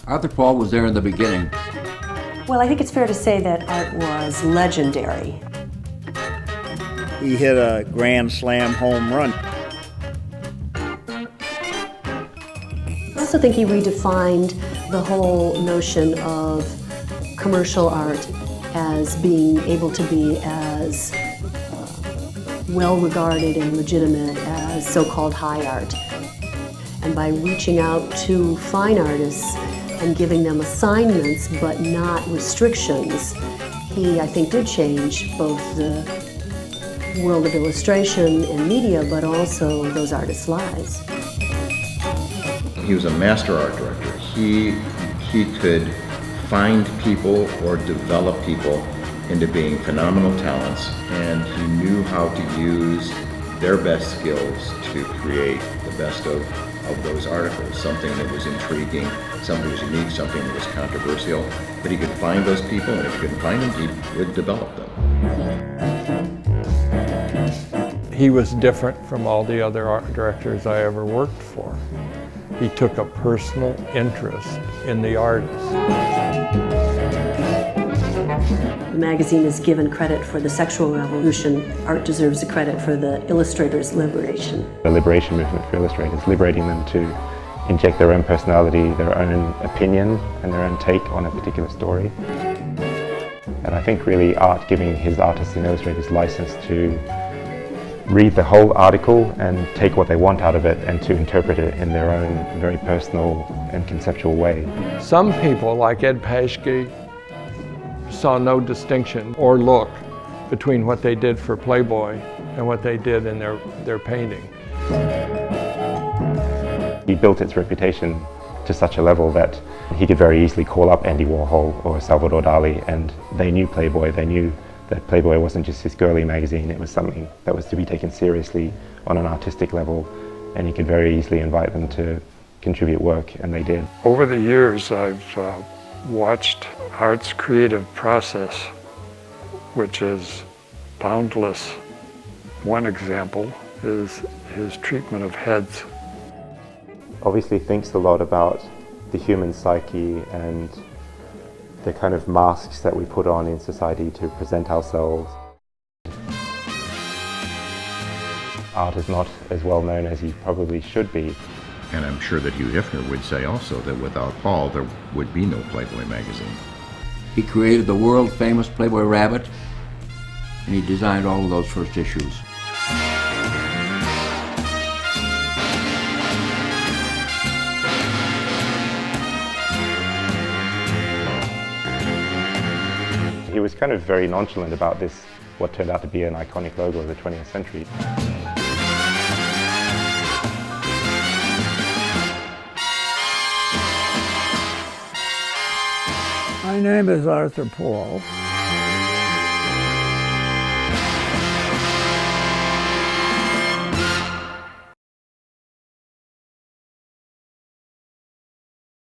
Arthur Paul was there in the beginning. Well, I think it's fair to say that Art was legendary. He hit a grand slam home run. I also think he redefined the whole notion of commercial art as being able to be as well regarded and legitimate as so-called high art. And by reaching out to fine artists and giving them assignments but not restrictions, he, I think, did change both the world of illustration and media, but also those artists' lives. He was a master art director. He could find people or develop people into being phenomenal talents, and he knew how to use their best skills to create the best of those articles, something that was intriguing, something that was unique, something that was controversial. But he could find those people, and if he couldn't find them, he would develop them. He was different from all the other art directors I ever worked for. He took a personal interest in the artist. The magazine is given credit for the sexual revolution. Art deserves the credit for the illustrator's liberation. The liberation movement for illustrators, liberating them to inject their own personality, their own opinion, and their own take on a particular story. And I think really art giving his artists and illustrators license to read the whole article and take what they want out of it and to interpret it in their own very personal and conceptual way. Some people, like Ed Paschke, saw no distinction or look between what they did for Playboy and what they did in their painting. He built its reputation to such a level that he could very easily call up Andy Warhol or Salvador Dali, and they knew Playboy. They knew that Playboy wasn't just his girly magazine, it was something that was to be taken seriously on an artistic level, and he could very easily invite them to contribute work, and they did. Over the years, I've watched Art's creative process, which is boundless. One example is his treatment of heads. Obviously thinks a lot about the human psyche and the kind of masks that we put on in society to present ourselves. Art is not as well known as he probably should be. And I'm sure that Hugh Hefner would say also that without Paul, there would be no Playboy magazine. He created the world-famous Playboy rabbit, and he designed all of those first issues. He was kind of very nonchalant about this, what turned out to be an iconic logo of the 20th century. My name is Arthur Paul.